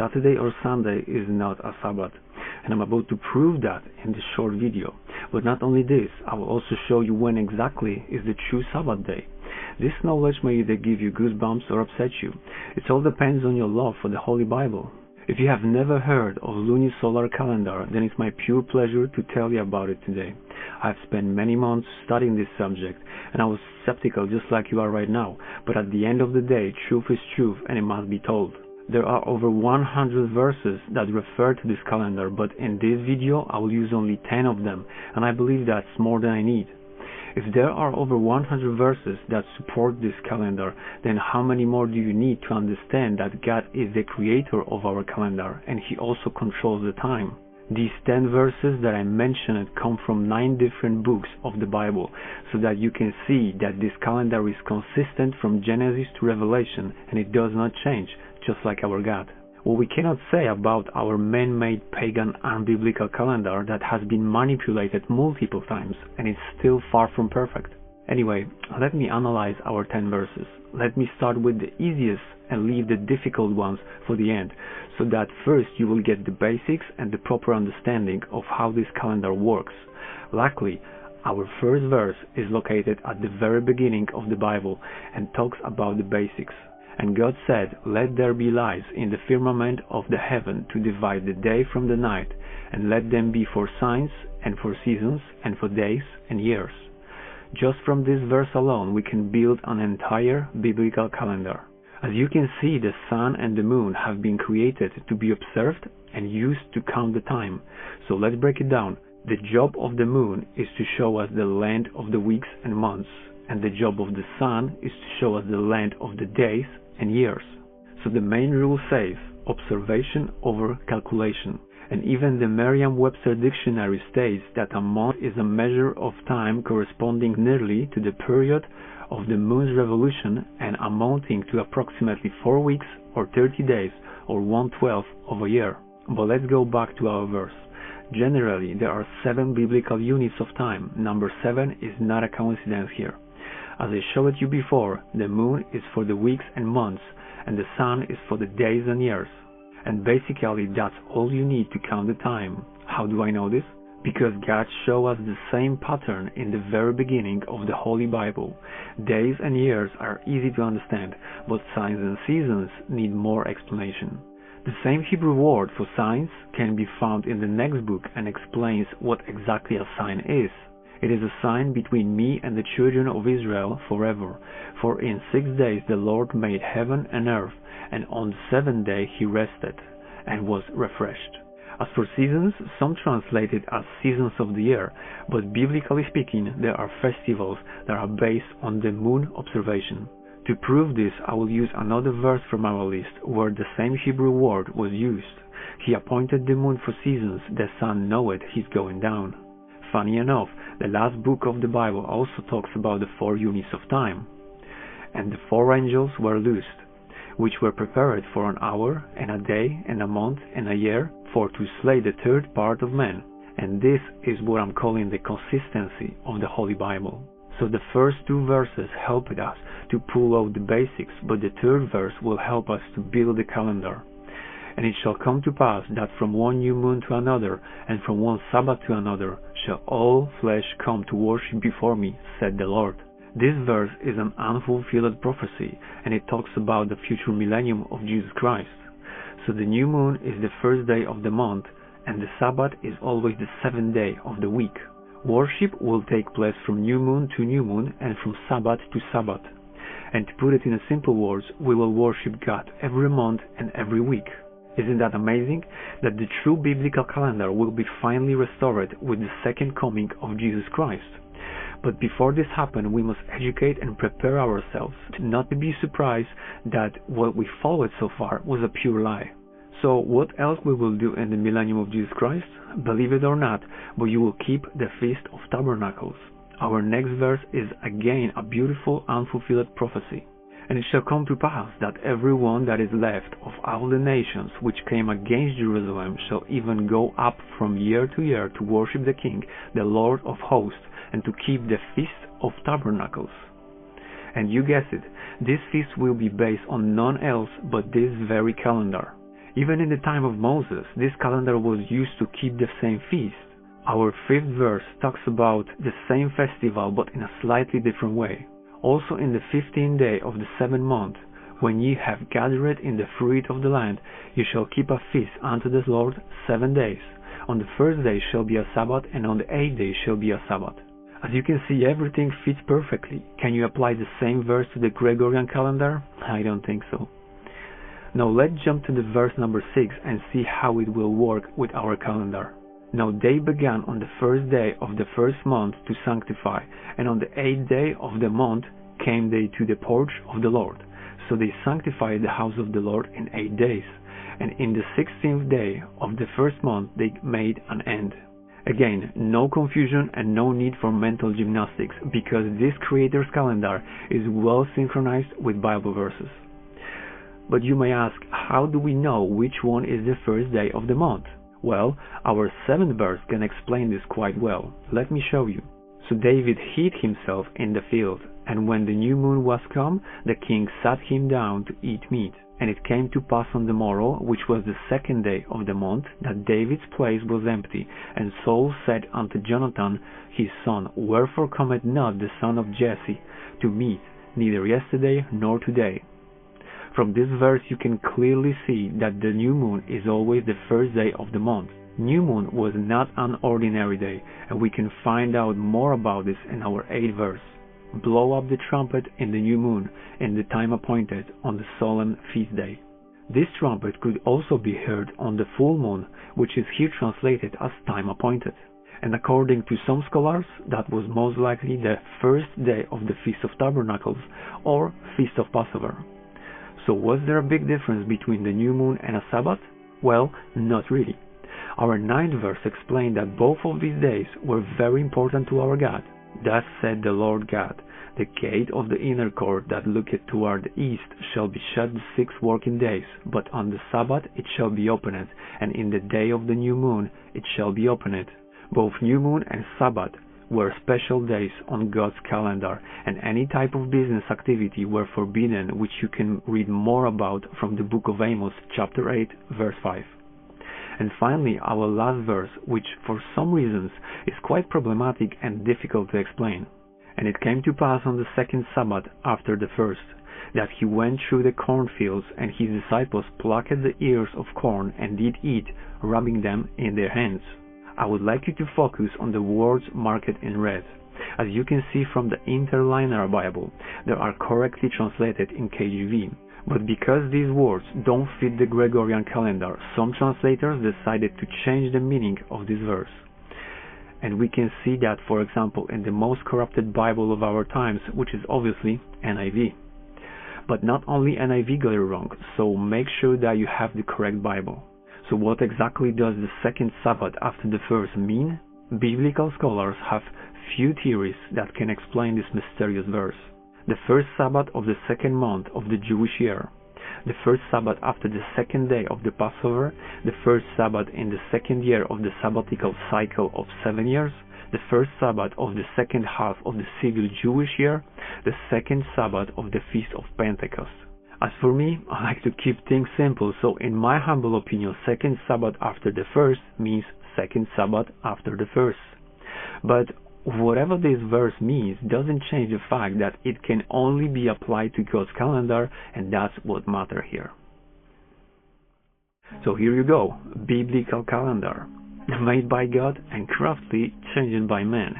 Saturday or Sunday is not a Sabbath, and I'm about to prove that in this short video. But not only this, I will also show you when exactly is the true Sabbath day. This knowledge may either give you goosebumps or upset you. It all depends on your love for the Holy Bible. If you have never heard of lunisolar calendar, then it's my pure pleasure to tell you about it today. I've spent many months studying this subject, and I was skeptical just like you are right now, but at the end of the day, truth is truth and it must be told. There are over 100 verses that refer to this calendar, but in this video I will use only 10 of them, and I believe that's more than I need. If there are over 100 verses that support this calendar, then how many more do you need to understand that God is the creator of our calendar and He also controls the time? These 10 verses that I mentioned come from 9 different books of the Bible, so that you can see that this calendar is consistent from Genesis to Revelation and it does not change, just like our God. What we cannot say about our man-made pagan unbiblical calendar that has been manipulated multiple times and is still far from perfect. Anyway, let me analyze our 10 verses. Let me start with the easiest and leave the difficult ones for the end, so that first you will get the basics and the proper understanding of how this calendar works. Luckily, our first verse is located at the very beginning of the Bible and talks about the basics. And God said, "Let there be lights in the firmament of the heaven to divide the day from the night, and let them be for signs, and for seasons, and for days and years." Just from this verse alone, we can build an entire biblical calendar. As you can see, the sun and the moon have been created to be observed and used to count the time. So let's break it down. The job of the moon is to show us the length of the weeks and months, and the job of the sun is to show us the length of the days and years. So the main rule says observation over calculation. And even the Merriam-Webster dictionary states that a month is a measure of time corresponding nearly to the period of the moon's revolution and amounting to approximately 4 weeks or 30 days or 1/12 of a year. But let's go back to our verse. Generally, there are 7 biblical units of time. Number 7 is not a coincidence here. As I showed you before, the moon is for the weeks and months, and the sun is for the days and years. And basically, that's all you need to count the time. How do I know this? Because God showed us the same pattern in the very beginning of the Holy Bible. Days and years are easy to understand, but signs and seasons need more explanation. The same Hebrew word for signs can be found in the next book and explains what exactly a sign is. It is a sign between me and the children of Israel forever. For in 6 days the Lord made heaven and earth, and on the 7th day He rested, and was refreshed. As for seasons, some translate it as seasons of the year, but biblically speaking, there are festivals that are based on the moon observation. To prove this, I will use another verse from our list, where the same Hebrew word was used. He appointed the moon for seasons, the sun knoweth his going down. Funny enough, the last book of the Bible also talks about the 4 units of time. And the 4 angels were loosed, which were prepared for an hour, and a day, and a month, and a year, for to slay the 3rd part of men. And this is what I'm calling the consistency of the Holy Bible. So the first 2 verses helped us to pull out the basics, but the 3rd verse will help us to build the calendar. And it shall come to pass that from one new moon to another, and from one Sabbath to another, shall all flesh come to worship before me, said the Lord. This verse is an unfulfilled prophecy, and it talks about the future millennium of Jesus Christ. So the new moon is the first day of the month, and the Sabbath is always the 7th day of the week. Worship will take place from new moon to new moon, and from Sabbath to Sabbath. And to put it in simple words, we will worship God every month and every week. Isn't that amazing? That the true biblical calendar will be finally restored with the second coming of Jesus Christ. But before this happens, we must educate and prepare ourselves not to be surprised that what we followed so far was a pure lie. So what else we will do in the millennium of Jesus Christ? Believe it or not, but you will keep the Feast of Tabernacles. Our next verse is again a beautiful unfulfilled prophecy. And it shall come to pass that every one that is left of all the nations which came against Jerusalem shall even go up from year to year to worship the King, the Lord of hosts, and to keep the Feast of Tabernacles. And you guessed it, this feast will be based on none else but this very calendar. Even in the time of Moses, this calendar was used to keep the same feast. Our 5th verse talks about the same festival but in a slightly different way. Also in the 15th day of the 7th month, when ye have gathered in the fruit of the land, ye shall keep a feast unto the Lord 7 days. On the 1st day shall be a Sabbath, and on the 8th day shall be a Sabbath. As you can see, everything fits perfectly. Can you apply the same verse to the Gregorian calendar? I don't think so. Now let's jump to the verse number 6 and see how it will work with our calendar. Now they began on the 1st day of the 1st month to sanctify, and on the 8th day of the month came they to the porch of the Lord. So they sanctified the house of the Lord in 8 days, and in the 16th day of the 1st month they made an end. Again, no confusion and no need for mental gymnastics, because this Creator's calendar is well synchronized with Bible verses. But you may ask, how do we know which one is the 1st day of the month? Well, our 7th verse can explain this quite well. Let me show you. So David hid himself in the field, and when the new moon was come, the king sat him down to eat meat. And it came to pass on the morrow, which was the 2nd day of the month, that David's place was empty. And Saul said unto Jonathan his son, Wherefore cometh not the son of Jesse to meat, neither yesterday nor today? From this verse you can clearly see that the new moon is always the 1st day of the month. New moon was not an ordinary day, and we can find out more about this in our 8th verse. Blow up the trumpet in the new moon, in the time appointed, on the solemn feast day. This trumpet could also be heard on the full moon, which is here translated as time appointed. And according to some scholars, that was most likely the 1st day of the Feast of Tabernacles, or Feast of Passover. So was there a big difference between the new moon and a Sabbath? Well, not really. Our 9th verse explained that both of these days were very important to our God. Thus said the Lord God, The gate of the inner court that looketh toward the east shall be shut the 6 working days, but on the Sabbath it shall be opened, and in the day of the new moon it shall be opened. Both new moon and Sabbath were special days on God's calendar, and any type of business activity were forbidden, which you can read more about from the book of Amos, chapter 8, verse 5. And finally, our last verse, which for some reasons is quite problematic and difficult to explain. And it came to pass on the 2nd Sabbath after the 1st, that he went through the cornfields, and his disciples plucked the ears of corn, and did eat, rubbing them in their hands. I would like you to focus on the words marked in red. As you can see from the Interlinear Bible, they are correctly translated in KJV. But because these words don't fit the Gregorian calendar, some translators decided to change the meaning of this verse. And we can see that, for example, in the most corrupted Bible of our times, which is obviously NIV. But not only NIV got it wrong, so make sure that you have the correct Bible. So what exactly does the 2nd Sabbath after the 1st mean? Biblical scholars have few theories that can explain this mysterious verse. The 1st Sabbath of the 2nd month of the Jewish year, the 1st Sabbath after the 2nd day of the Passover, the 1st Sabbath in the 2nd year of the sabbatical cycle of 7 years, the 1st Sabbath of the 2nd half of the civil Jewish year, the 2nd Sabbath of the Feast of Pentecost. As for me, I like to keep things simple, so in my humble opinion, 2nd Sabbath after the 1st means 2nd Sabbath after the 1st. But whatever this verse means doesn't change the fact that it can only be applied to God's calendar, and that's what matters here. So here you go, biblical calendar, made by God and craftily changed by man.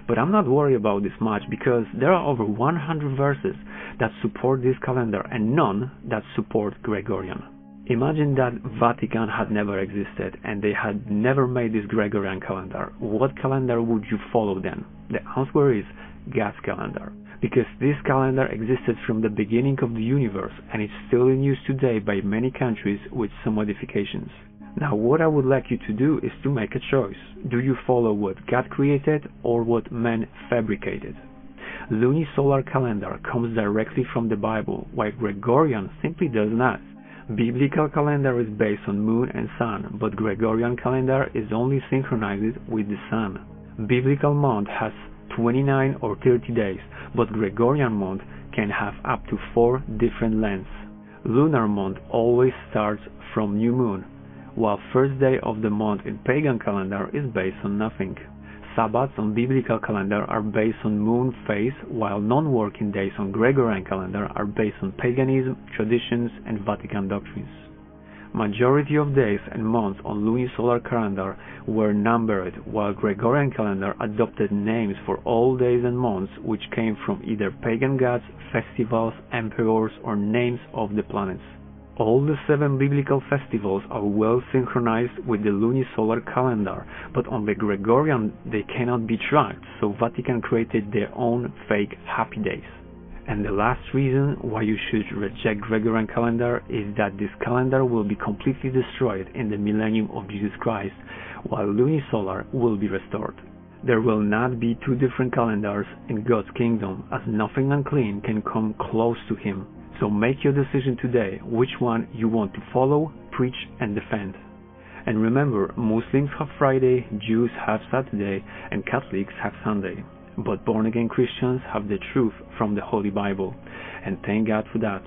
But I'm not worried about this much, because there are over 100 verses that support this calendar and none that support Gregorian. Imagine that Vatican had never existed and they had never made this Gregorian calendar. What calendar would you follow then? The answer is God's calendar, because this calendar existed from the beginning of the universe and is still in use today by many countries with some modifications. Now what I would like you to do is to make a choice. Do you follow what God created or what man fabricated? Lunisolar calendar comes directly from the Bible, while Gregorian simply does not. Biblical calendar is based on moon and sun, but Gregorian calendar is only synchronized with the sun. Biblical month has 29 or 30 days, but Gregorian month can have up to 4 different lengths. Lunar month always starts from new moon, while first day of the month in pagan calendar is based on nothing. Sabbats on biblical calendar are based on moon phase, while non-working days on Gregorian calendar are based on paganism, traditions, and Vatican doctrines. Majority of days and months on lunisolar calendar were numbered, while Gregorian calendar adopted names for all days and months which came from either pagan gods, festivals, emperors, or names of the planets. All the 7 biblical festivals are well synchronized with the lunisolar calendar, but on the Gregorian they cannot be tracked, so Vatican created their own fake happy days. And the last reason why you should reject Gregorian calendar is that this calendar will be completely destroyed in the millennium of Jesus Christ, while lunisolar will be restored. There will not be 2 different calendars in God's kingdom, as nothing unclean can come close to Him. So make your decision today which one you want to follow, preach, and defend. And remember, Muslims have Friday, Jews have Saturday, and Catholics have Sunday. But born-again Christians have the truth from the Holy Bible, and thank God for that.